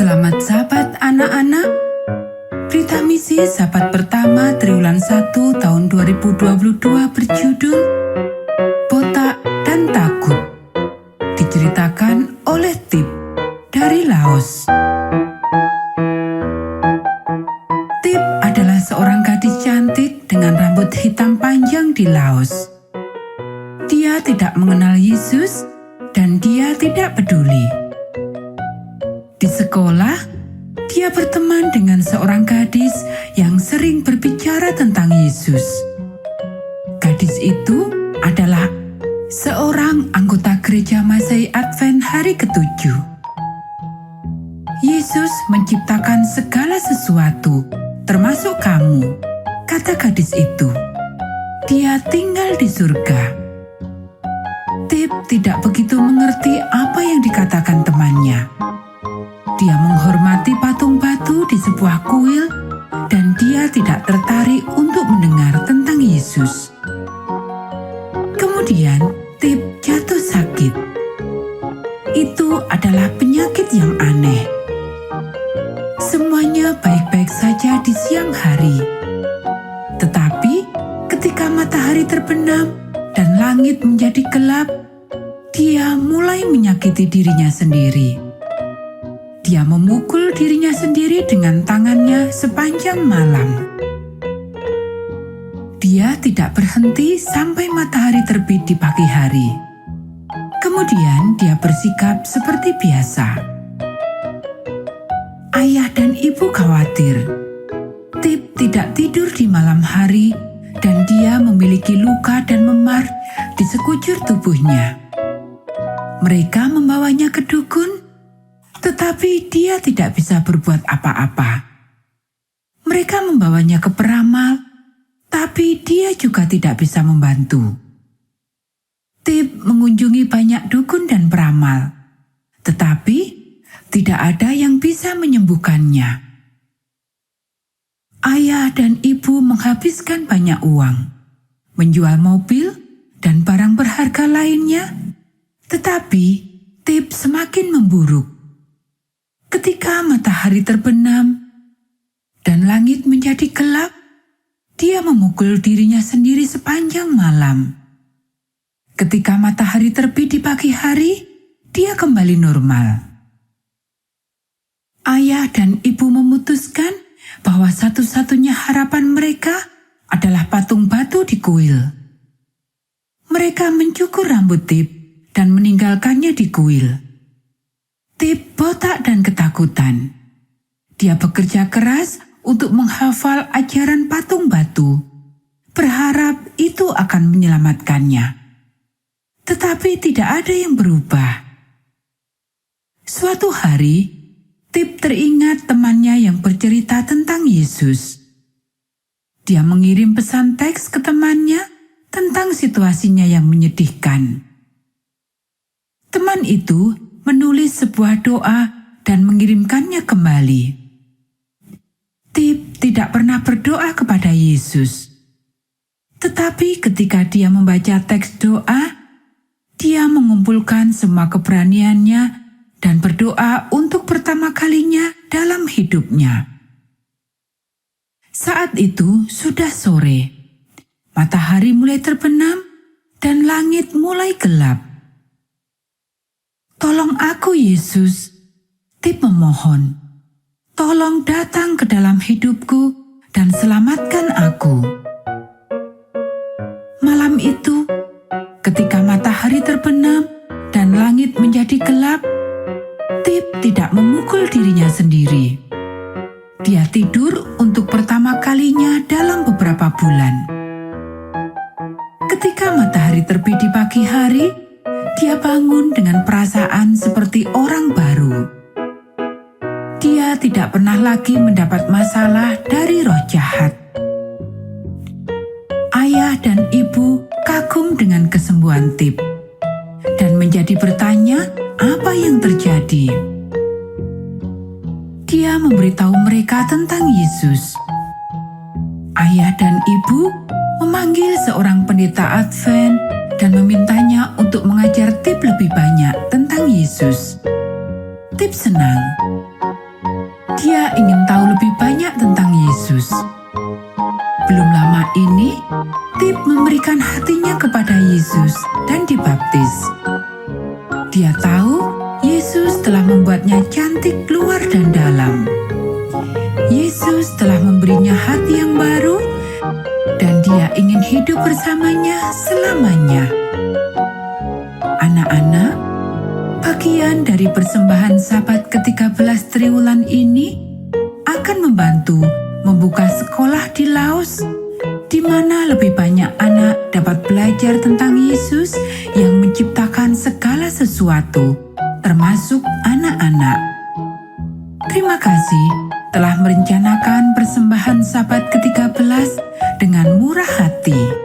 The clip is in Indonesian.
Selamat Sabat anak-anak. Berita misi Sabat pertama triwulan 1 tahun 2022 berjudul Botak dan Takut. Diceritakan oleh Tip dari Laos. Tip adalah seorang gadis cantik dengan rambut hitam panjang di Laos. Dia tidak mengenal Yesus dan dia tidak peduli. Di sekolah, dia berteman dengan seorang gadis yang sering berbicara tentang Yesus. Gadis itu adalah seorang anggota gereja Masehi Advent hari ke-7. Yesus menciptakan segala sesuatu, termasuk kamu, kata gadis itu. Dia tinggal di surga. Tip tidak begitu mengerti apa yang dikatakan temannya. Dia menghormati patung batu di sebuah kuil dan dia tidak tertarik untuk mendengar tentang Yesus. Kemudian Tip jatuh sakit. Itu adalah penyakit yang aneh. Semuanya baik-baik saja di siang hari. Tetapi ketika matahari terbenam dan langit menjadi gelap, dia mulai menyakiti dirinya sendiri. Dia memukul dirinya sendiri dengan tangannya sepanjang malam. Dia tidak berhenti sampai matahari terbit di pagi hari. Kemudian dia bersikap seperti biasa. Ayah dan ibu khawatir. Tip tidak tidur di malam hari dan dia memiliki luka dan memar di sekujur tubuhnya. Mereka membawanya ke dukun, tetapi dia tidak bisa berbuat apa-apa. Mereka membawanya ke peramal, tapi dia juga tidak bisa membantu. Tip mengunjungi banyak dukun dan peramal, tetapi tidak ada yang bisa menyembuhkannya. Ayah dan ibu menghabiskan banyak uang, menjual mobil dan barang berharga lainnya, tetapi Tip semakin memburuk. Ketika matahari terbenam dan langit menjadi gelap, dia memukul dirinya sendiri sepanjang malam. Ketika matahari terbit di pagi hari, dia kembali normal. Ayah dan ibu memutuskan bahwa satu-satunya harapan mereka adalah patung batu di kuil. Mereka mencukur rambut Tip dan meninggalkannya di kuil. Tip botak dan ketakutan. Dia bekerja keras untuk menghafal ajaran patung batu, berharap itu akan menyelamatkannya. Tetapi tidak ada yang berubah. Suatu hari, Tip teringat temannya yang bercerita tentang Yesus. Dia mengirim pesan teks ke temannya tentang situasinya yang menyedihkan. Teman itu menulis sebuah doa dan mengirimkannya kembali. Tip tidak pernah berdoa kepada Yesus. Tetapi ketika dia membaca teks doa, dia mengumpulkan semua keberaniannya dan berdoa untuk pertama kalinya dalam hidupnya. Saat itu sudah sore. Matahari mulai terbenam dan langit mulai gelap. "Tolong aku, Yesus," Tip memohon. "Tolong datang ke dalam hidupku dan selamatkan aku." Malam itu, ketika matahari terbenam dan langit menjadi gelap, Tip tidak memukul dirinya sendiri. Dia tidur untuk pertama kalinya dalam beberapa bulan. Ketika matahari terbit di pagi hari, dia bangun dengan perasaan seperti orang baru. Dia tidak pernah lagi mendapat masalah dari roh jahat. Ayah dan ibu kagum dengan kesembuhan Tip dan menjadi bertanya apa yang terjadi. Dia memberitahu mereka tentang Yesus. Ayah dan ibu memanggil seorang pendeta Advent dan memintanya untuk mengajar Tip lebih banyak tentang Yesus. Tip senang. Dia ingin tahu lebih banyak tentang Yesus. Belum lama ini, Tip memberikan hatinya kepada Yesus dan dibaptis. Dia tahu Yesus telah membuatnya cantik luar dan dalam. Yesus telah memberinya hati yang baru dan dia ingin hidup bersamanya selamanya. Anak-anak, bagian dari persembahan Sabat ke-13 Triwulan ini akan membantu membuka sekolah di Laos, di mana lebih banyak anak dapat belajar tentang Yesus yang menciptakan segala sesuatu, termasuk anak-anak. Terima kasih telah merencanakan persembahan Sabat ke-13 dengan murah hati.